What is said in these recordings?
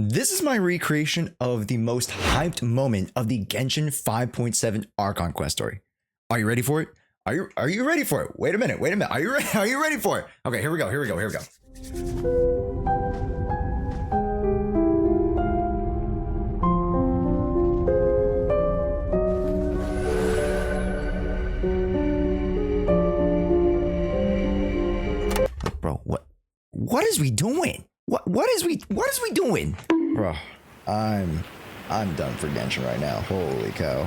This is my recreation of the most hyped moment of the Genshin 5.7 Archon Quest story. Are you ready for it? Are you ready for it? Wait a minute. Are you ready? Are you ready for it? Okay, here we go. Bro, what is we doing? What is we doing? Bro, I'm done for Genshin right now. Holy cow.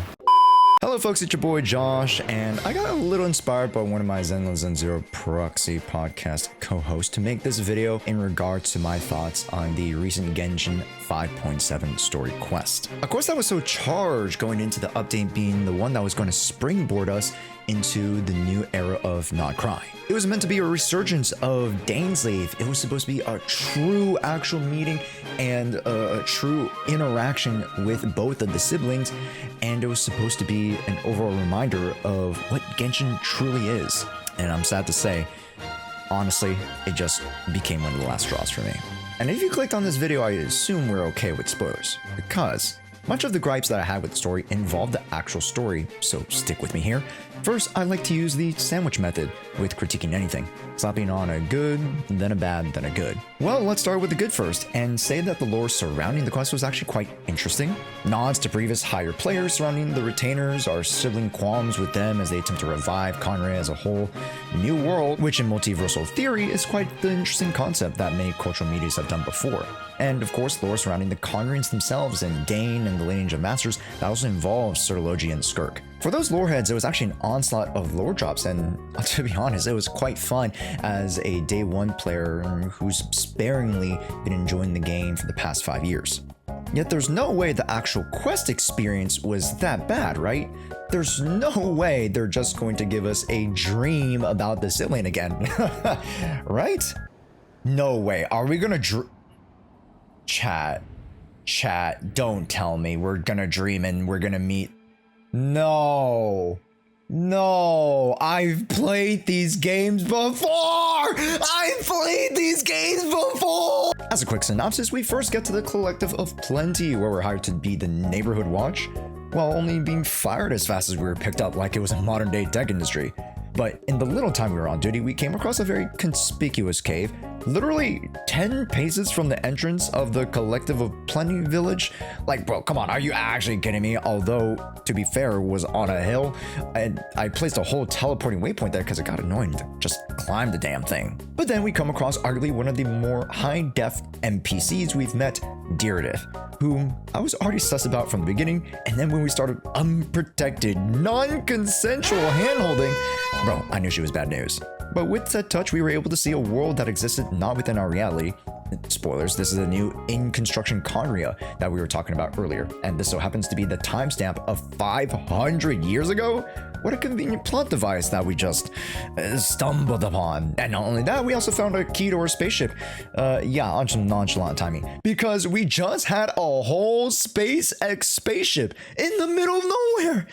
Hello folks, it's your boy Josh, and I got a little inspired by one of my Zen Zero Proxy podcast co-hosts to make this video in regards to my thoughts on the recent Genshin 5.7 story quest. A quest that was so charged going into the update being the one that was going to springboard us into the new era of Not Cry. It was meant to be a resurgence of Dainsleif. It was supposed to be a true actual meeting and a true interaction with both of the siblings, and it was supposed to be an overall reminder of what Genshin truly is. And I'm sad to say, honestly, it just became one of the last straws for me. And if you clicked on this video, I assume we're okay with spoilers, because much of the gripes that I had with the story involved the actual story, so stick with me here. First, I like to use the sandwich method with critiquing anything, slapping on a good, then a bad, then a good. Well, let's start with the good first, and say that the lore surrounding the quest was actually quite interesting. Nods to previous higher players surrounding the retainers, our sibling qualms with them as they attempt to revive Conrad as a whole new world, which in multiversal theory is quite the interesting concept that many cultural medias have done before. And of course, lore surrounding the Conrans themselves and Dane and the lineage of masters that also involves Sirology and Skirk. For those lore heads, it was actually an onslaught of lore drops, and to be honest, it was quite fun as a day one player who's sparingly been enjoying the game for the past 5 years. Yet there's no way the actual quest experience was that bad, right? There's no way they're just going to give us a dream about the sibling again, right? No way. Are we gonna Chat, don't tell me we're gonna dream and we're gonna meet. No, I've played these games before. As a quick synopsis, we first get to the Collective of Plenty, where we're hired to be the neighborhood watch, while only being fired as fast as we were picked up like it was a modern day tech industry. But in the little time we were on duty, we came across a very conspicuous cave, literally 10 paces from the entrance of the Collective of Plenty village. Like, bro, come on, are you actually kidding me? Although, to be fair, it was on a hill, and I placed a whole teleporting waypoint there because it got annoying to just climb the damn thing. But then we come across arguably one of the more high-def NPCs we've met, Dainsleif, whom I was already sus about from the beginning, and then when we started unprotected, non-consensual hand-holding, bro, I knew she was bad news. But with that touch, we were able to see a world that existed not within our reality. Spoilers, this is a new in-construction Conria that we were talking about earlier, and this so happens to be the timestamp of 500 years ago? What a convenient plot device that we just stumbled upon. And not only that, we also found a key to our spaceship. Yeah, on some nonchalant timing, because we just had a whole SpaceX spaceship in the middle of nowhere.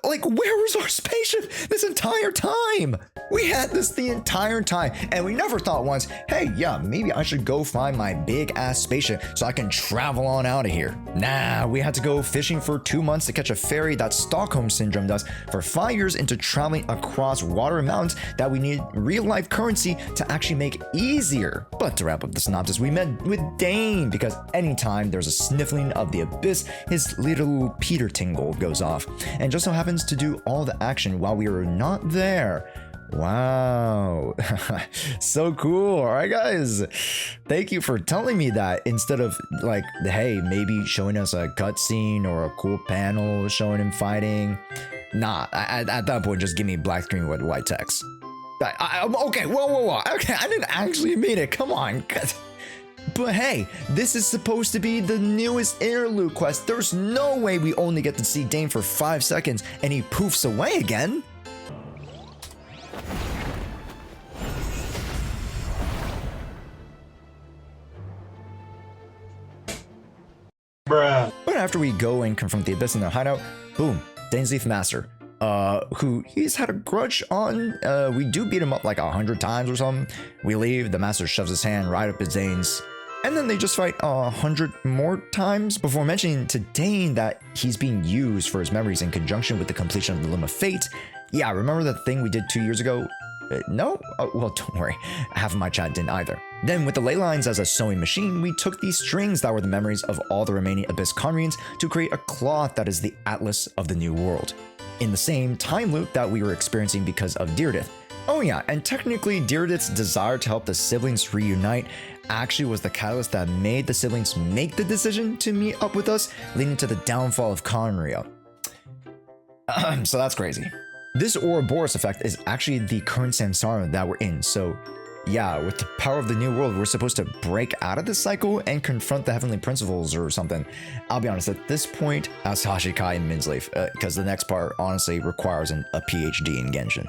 Like, where was our spaceship this entire time? We had this the entire time, and we never thought once, hey, yeah, maybe I should go find my big ass spaceship so I can travel on out of here. Nah, we had to go fishing for 2 months to catch a ferry that Stockholm Syndrome does for 5 years into traveling across water and mountains that we need real life currency to actually make easier. But to wrap up the synopsis, we met with Dane, because anytime there's a sniffling of the abyss, his little Peter tingle goes off, and just so happens to do all the action while we were not there. Wow. So cool. All right, guys, thank you for telling me that, instead of like, hey, maybe showing us a cutscene or a cool panel showing him fighting. Nah, at that point, just give me black screen with white text. Okay, whoa. Okay, I didn't actually mean it. Come on. But hey, this is supposed to be the newest interlude quest. There's no way we only get to see Dane for 5 seconds and he poofs away again. Bruh. But after we go and confront the abyss in their hideout, boom, Dainsleif Master, who he's had a grudge on. We do beat him up like 100 times or something. We leave, the Master shoves his hand right up his Dane's, And then they just fight 100 more times before mentioning to Dane that he's being used for his memories in conjunction with the completion of the Limb of Fate. Yeah, remember that thing we did 2 years ago? No? Oh, well, don't worry. Half of my chat didn't either. Then, with the ley lines as a sewing machine, we took these strings that were the memories of all the remaining Abyss Conrians to create a cloth that is the Atlas of the New World, in the same time loop that we were experiencing because of Deirdith. Oh yeah, and technically Deirdith's desire to help the siblings reunite actually was the catalyst that made the siblings make the decision to meet up with us, leading to the downfall of Conria. So that's crazy. This Ouroboros effect is actually the current samsara that we're in, so yeah, with the power of the new world, we're supposed to break out of this cycle and confront the heavenly principles or something. I'll be honest, at this point, ask Hashikai and Dainsleif, because the next part honestly requires a PhD in Genshin.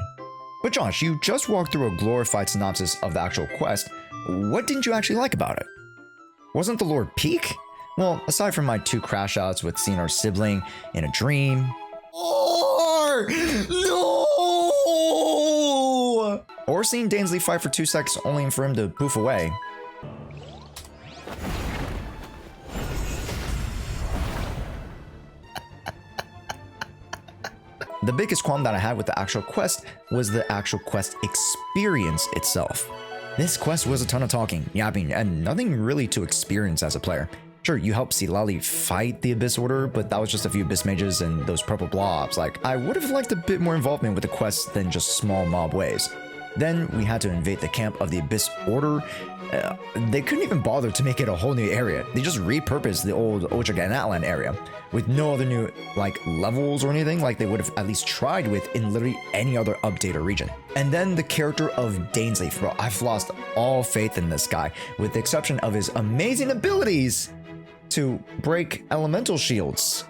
But Josh, you just walked through a glorified synopsis of the actual quest. What didn't you actually like about it? Wasn't the lore peak? Well, aside from my 2 crash outs with seeing our sibling in a dream, or seeing Dainsleif fight for 2 seconds only for him to poof away. The biggest qualm that I had with the actual quest was the actual quest experience itself. This quest was a ton of talking, yapping, and nothing really to experience as a player. Sure, you helped Silali fight the Abyss Order, but that was just a few Abyss mages and those purple blobs. Like, I would have liked a bit more involvement with the quest than just small mob waves. Then we had to invade the camp of the Abyss Order. They couldn't even bother to make it a whole new area. They just repurposed the old Ochaganatlan area with no other new levels or anything like they would have at least tried with in literally any other update or region. And then the character of Dainsleif, bro. I've lost all faith in this guy with the exception of his amazing abilities to break elemental shields.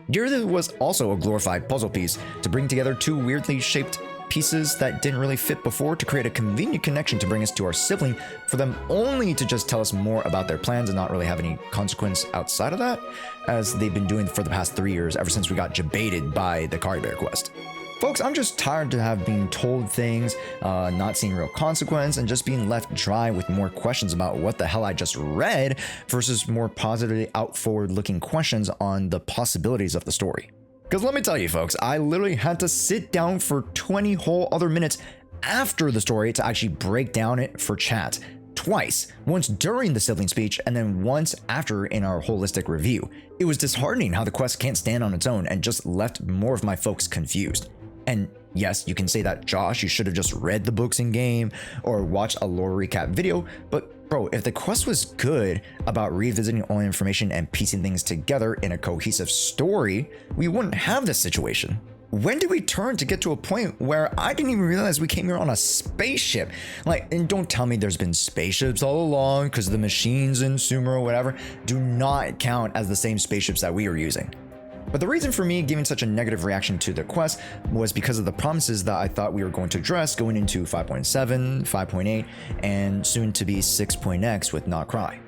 Deirdith was also a glorified puzzle piece to bring together 2 weirdly shaped pieces that didn't really fit before to create a convenient connection to bring us to our sibling, for them only to just tell us more about their plans and not really have any consequence outside of that, as they've been doing for the past 3 years ever since we got jebaited by the Kari Bear quest. Folks, I'm just tired to have been told things, not seeing real consequence, and just being left dry with more questions about what the hell I just read versus more positively forward-looking questions on the possibilities of the story. Because let me tell you folks, I literally had to sit down for 20 whole other minutes after the story to actually break down it for chat. Twice, once during the sibling speech and then once after in our holistic review. It was disheartening how the quest can't stand on its own and just left more of my folks confused. And yes, you can say that, Josh, you should have just read the books in game or watched a lore recap video, but bro, if the quest was good about revisiting all information and piecing things together in a cohesive story, we wouldn't have this situation. When did we turn to get to a point where I didn't even realize we came here on a spaceship? And don't tell me there's been spaceships all along, because the machines in Sumer or whatever do not count as the same spaceships that we were using. But the reason for me giving such a negative reaction to the quest was because of the promises that I thought we were going to address going into 5.7, 5.8, and soon to be 6.x with Not Cry.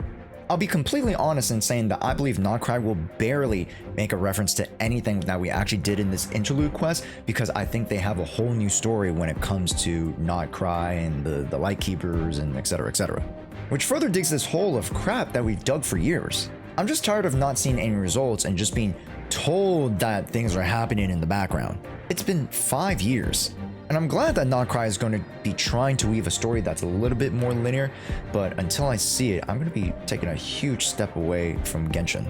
I'll be completely honest in saying that I believe Not Cry will barely make a reference to anything that we actually did in this interlude quest, because I think they have a whole new story when it comes to Not Cry and the Lightkeepers and etc, etc. Which further digs this hole of crap that we've dug for years. I'm just tired of not seeing any results and just being told that things are happening in the background. It's been 5 years, and I'm glad that Not Cry is going to be trying to weave a story that's a little bit more linear, but until I see it, I'm going to be taking a huge step away from Genshin.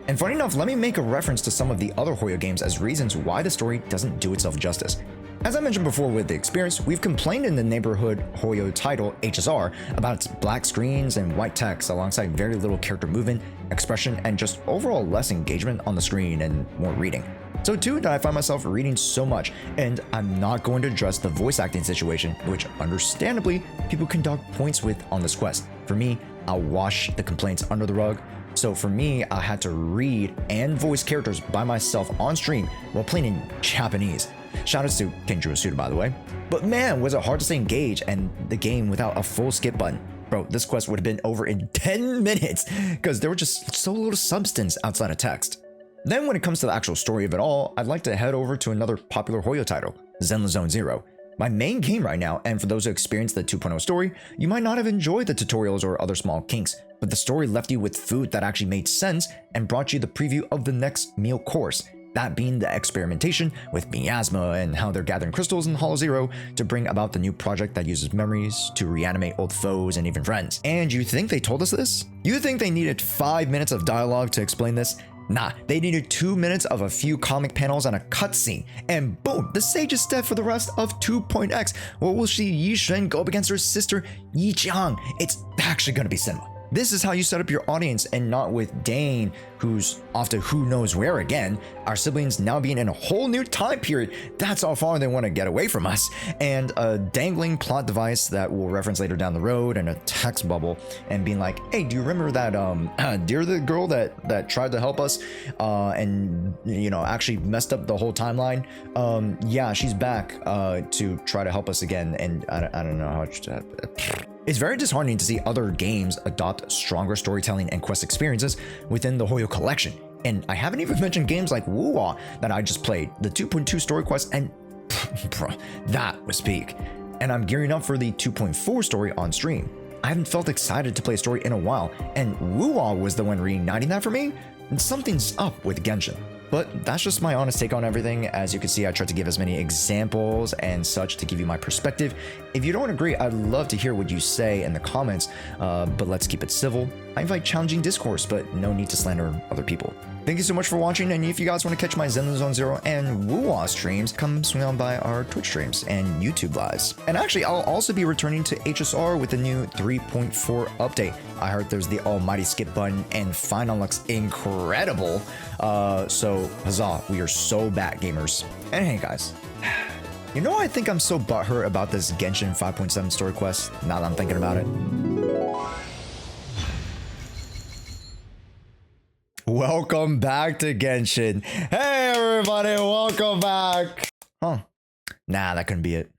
And funny enough, let me make a reference to some of the other Hoyo games as reasons why the story doesn't do itself justice. As I mentioned before with the experience, we've complained in the neighborhood Hoyo title, HSR, about its black screens and white text alongside very little character movement, expression, and just overall less engagement on the screen and more reading. So too that I find myself reading so much, and I'm not going to address the voice acting situation, which understandably people can dock points with on this quest. For me, I'll wash the complaints under the rug. So for me, I had to read and voice characters by myself on stream while playing in Japanese. Shoutouts to Kenjiro Suda, by the way. But man, was it hard to stay engaged and the game without a full skip button. Bro, this quest would have been over in 10 minutes because there was just so little substance outside of text. Then when it comes to the actual story of it all, I'd like to head over to another popular Hoyo title, Zenless Zone Zero. my main game right now, and for those who experienced the 2.0 story, you might not have enjoyed the tutorials or other small kinks, but the story left you with food that actually made sense and brought you the preview of the next meal course. That being the experimentation with miasma and how they're gathering crystals in Hollow Zero to bring about the new project that uses memories to reanimate old foes and even friends. And you think they told us this? You think they needed 5 minutes of dialogue to explain this? Nah, they needed 2 minutes of a few comic panels and a cutscene, and boom, the sage is dead for the rest of 2.x. Where will she Yishen go up against her sister Yijiang? It's actually gonna be cinema. This is how you set up your audience, and not with Dane, who's off to who knows where again, our siblings now being in a whole new time period. That's how far they want to get away from us, and a dangling plot device that we'll reference later down the road, and a text bubble, and being like, hey, do you remember that dear the girl that tried to help us and you know actually messed up the whole timeline? Yeah, she's back to try to help us again, and I don't know how to... It's very disheartening to see other games adopt stronger storytelling and quest experiences within the Hoyo collection. And I haven't even mentioned games like Wuwa that I just played, the 2.2 story quest, and bro, that was peak. And I'm gearing up for the 2.4 story on stream. I haven't felt excited to play a story in a while, and Wuwa was the one reigniting that for me. Something's up with Genshin. But that's just my honest take on everything. As you can see, I tried to give as many examples and such to give you my perspective. If you don't agree, I'd love to hear what you say in the comments, but let's keep it civil. I invite challenging discourse, but no need to slander other people. Thank you so much for watching, and if you guys want to catch my Zen Zone Zero and Wuwa streams, come swing on by our Twitch streams and YouTube lives. And actually, I'll also be returning to HSR with a new 3.4 update. I heard there's the almighty skip button, and Final looks incredible. So huzzah, we are so back, gamers. And hey guys, you know I think I'm so butthurt about this Genshin 5.7 story quest, now that I'm thinking about it? Welcome back to Genshin. Hey everybody, welcome back. Huh. Nah, that couldn't be it.